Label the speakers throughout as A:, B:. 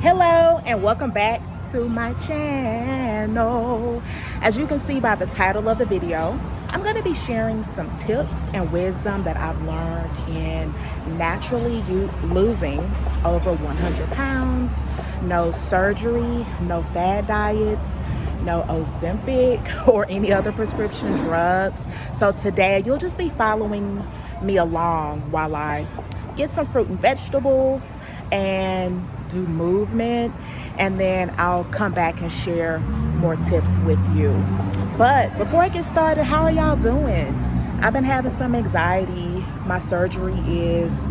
A: Hello and welcome back to my channel. As you can see by the title of the video, I'm going to be sharing some tips and wisdom that I've learned in naturally losing over 100 pounds. No surgery, no fad diets, no Ozempic or any other prescription drugs. So today you'll just be following me along while I get some fruit and vegetables and do movement, and then I'll come back and share more tips with you. But before I get started, how are y'all doing? I've been having some anxiety. My surgery is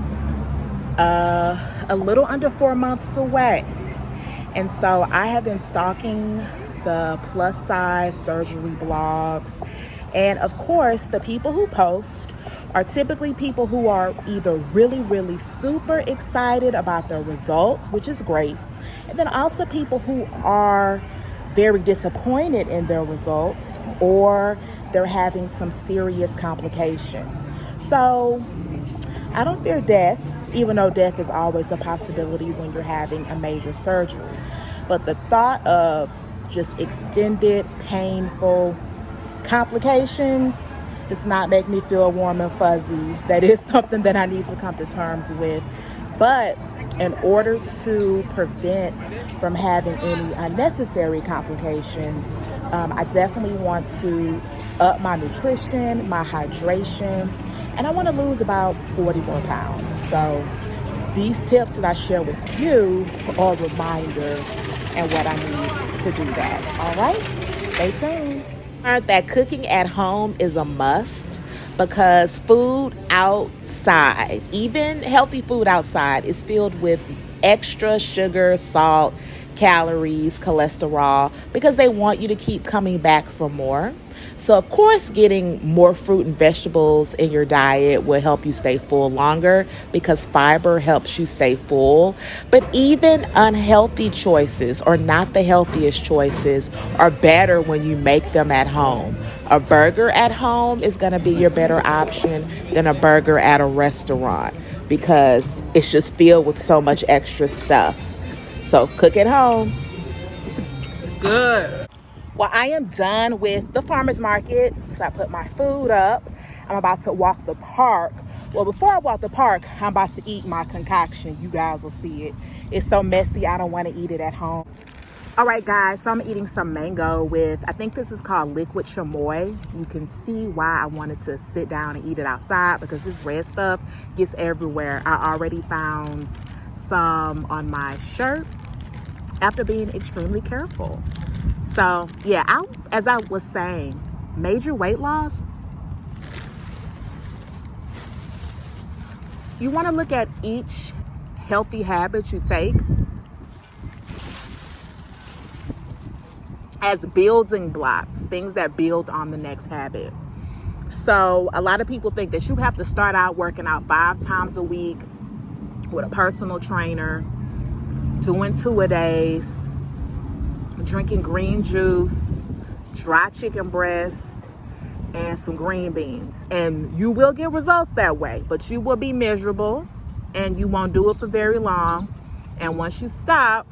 A: a little under 4 months away, and so I have been stalking the plus size surgery blogs, and of course the people who post are typically people who are either really super excited about their results, which is great, and then also people who are very disappointed in their results, or they're having some serious complications. So I don't fear death, even though death is always a possibility when you're having a major surgery. But the thought of just extended, painful complications does not make me feel warm and fuzzy. That is something that I need to come to terms with. But in order to prevent from having any unnecessary complications, I definitely want to up my nutrition, my hydration, and I want to lose about 40 more pounds. So these tips that I share with you are reminders and what I need to do that. All right, stay tuned. That cooking at home is a must, because food outside, even healthy food outside, is filled with extra sugar, salt, calories, cholesterol, because they want you to keep coming back for more. So of course, getting more fruit and vegetables in your diet will help you stay full longer, because fiber helps you stay full. But even unhealthy choices, or not the healthiest choices, are better when you make them at home. A burger at home is going to be your better option than a burger at a restaurant, because it's just filled with so much extra stuff. So cook at home.
B: It's good.
A: Well, I am done with the farmer's market, so I put my food up. I'm about to walk the park. Well, before I walk the park, I'm about to eat my concoction. You guys will see it. It's so messy, I don't want to eat it at home. All right, guys, so I'm eating some mango with, I think this is called liquid chamoy. You can see why I wanted to sit down and eat it outside, because this red stuff gets everywhere. I already found some on my shirt after being extremely careful. So yeah, as I was saying, major weight loss, you want to look at each healthy habit you take as building blocks, things that build on the next habit. So a lot of people think that you have to start out working out 5 times a week with a personal trainer, doing 2-a-days, drinking green juice, dry chicken breast, and some green beans. And you will get results that way, but you will be miserable and you won't do it for very long. And once you stop,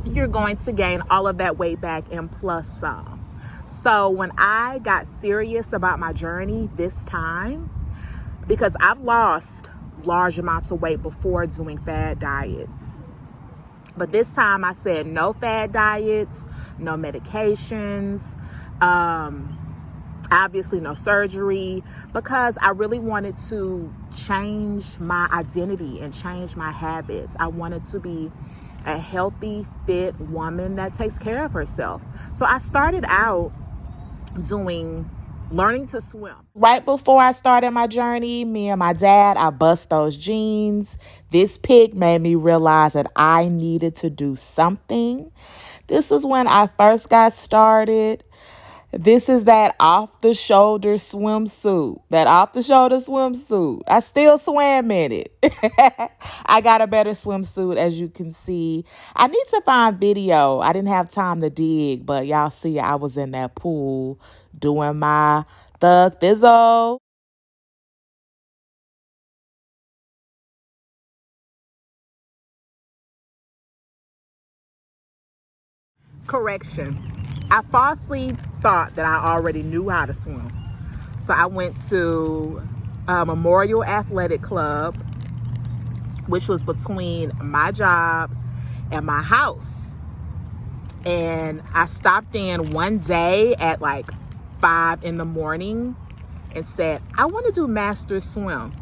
A: you're going to gain all of that weight back and plus some. So when I got serious about my journey this time, because I've lost large amounts of weight before doing fad diets, but this time I said no fad diets, no medications, obviously no surgery, because I really wanted to change my identity and change my habits. I wanted to be a healthy, fit woman that takes care of herself. So I started out learning to swim. Right before I started my journey, me and my dad, I bust those jeans. This pic made me realize that I needed to do something. This is when I first got started. This is that off-the-shoulder swimsuit. I still swam in it. I got a better swimsuit, as you can see. I need to find video. I didn't have time to dig, but y'all see I was in that pool doing my Thug Thizzle. correction. I falsely thought that I already knew how to swim. So I went to Memorial Athletic Club, which was between my job and my house. And I stopped in one day at like 5 in the morning and said, I want to do master swim.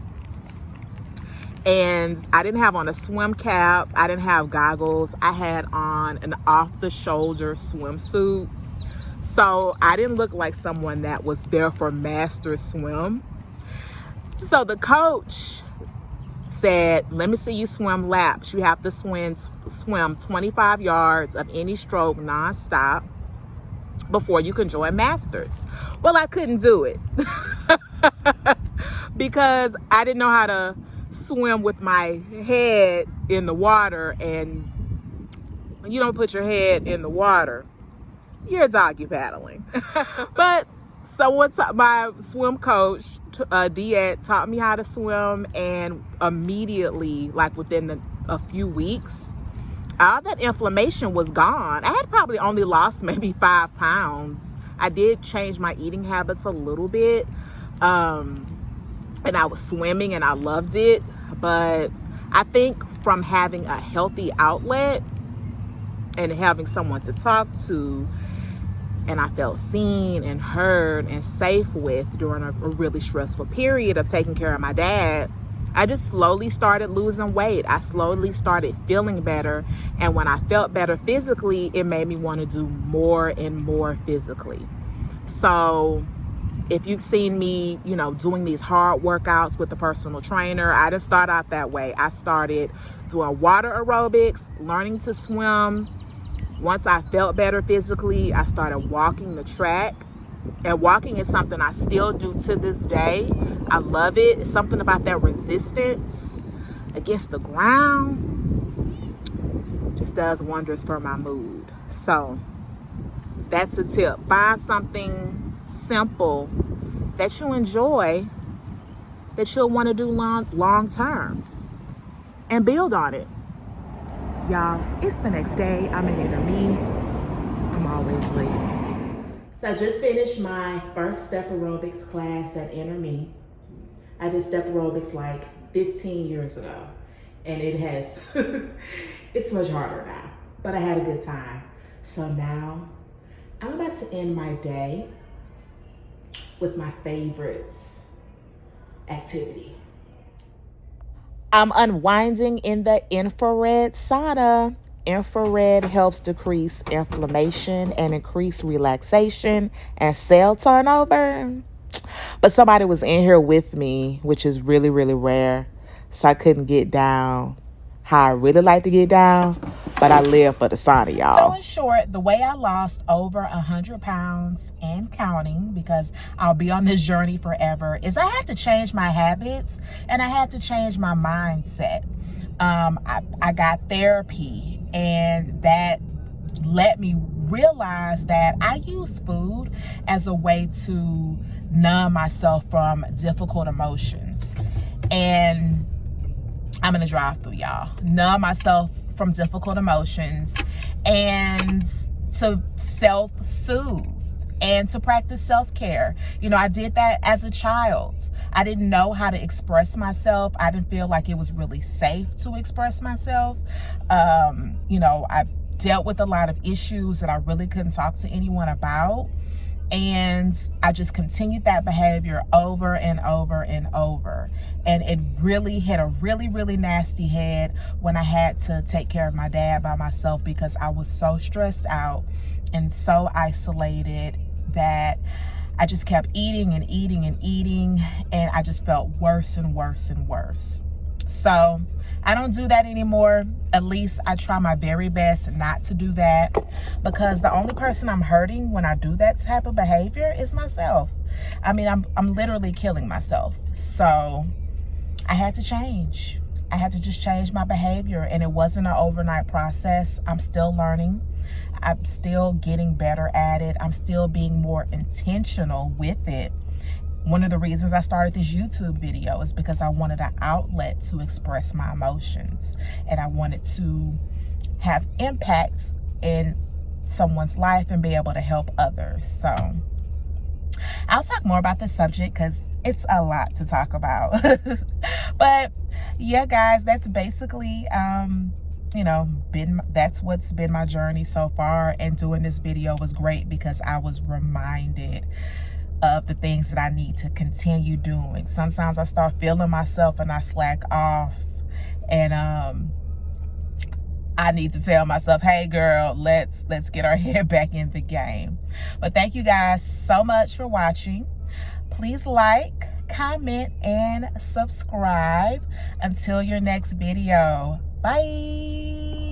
A: And I didn't have on a swim cap. I didn't have goggles. I had on an off-the-shoulder swimsuit. So I didn't look like someone that was there for master swim. So the coach said, let me see you swim laps. You have to swim 25 yards of any stroke nonstop before you can join masters. Well, I couldn't do it because I didn't know how to swim with my head in the water. And when you don't put your head in the water, you're doggy paddling. But my swim coach, Diet, taught me how to swim, and immediately, like within a few weeks, all that inflammation was gone. I had probably only lost maybe 5 pounds. I did change my eating habits a little bit, and I was swimming and I loved it. But I think from having a healthy outlet and having someone to talk to, and I felt seen and heard and safe with during a really stressful period of taking care of my dad, I just slowly started losing weight. I slowly started feeling better. And when I felt better physically, it made me want to do more and more physically. So if you've seen me, doing these hard workouts with a personal trainer, I didn't start out that way. I started doing water aerobics, learning to swim. Once I felt better physically, I started walking the track. And walking is something I still do to this day. I love it. It's something about that resistance against the ground. Just does wonders for my mood. So that's a tip. Find something simple that you enjoy, that you'll want to do long term, and build on it. Y'all, it's the next day. I'm in Inner Me. I'm always late. So I just finished my first step aerobics class at Inner Me. I did step aerobics like 15 years ago, and it has, it's much harder now, but I had a good time. So now I'm about to end my day with my favorite activity. I'm unwinding in the infrared sauna. Infrared helps decrease inflammation and increase relaxation and cell turnover. But somebody was in here with me, which is really, really rare. So I couldn't get down how I really like to get down. But I live for the sauna, y'all. So in short, the way I lost over 100 pounds and counting, because I'll be on this journey forever, is I had to change my habits and I had to change my mindset. I got therapy, and that let me realize that I use food as a way to numb myself from difficult emotions. And I'm gonna drive through, y'all. Numb myself from difficult emotions, and to self-soothe, and to practice self-care. I did that as a child. I didn't know how to express myself. I didn't feel like it was really safe to express myself. I dealt with a lot of issues that I really couldn't talk to anyone about. And I just continued that behavior over and over and over. And it really hit a really, really nasty head when I had to take care of my dad by myself, because I was so stressed out and so isolated that I just kept eating and eating and eating. And I just felt worse and worse and worse. So I don't do that anymore. At least I try my very best not to do that, because the only person I'm hurting when I do that type of behavior is myself. I mean, I'm literally killing myself. So I had to change. I had to just change my behavior, and it wasn't an overnight process. I'm still learning. I'm still getting better at it. I'm still being more intentional with it. One of the reasons I started this YouTube video is because I wanted an outlet to express my emotions, and I wanted to have impacts in someone's life and be able to help others. So I'll talk more about the subject because it's a lot to talk about. But yeah, guys, that's basically that's what's been my journey so far. And doing this video was great because I was reminded of the things that I need to continue doing. Sometimes I start feeling myself and I slack off, and I need to tell myself, hey girl, let's get our head back in the game. But thank you guys so much for watching. Please like, comment, and subscribe. Until your next video. Bye.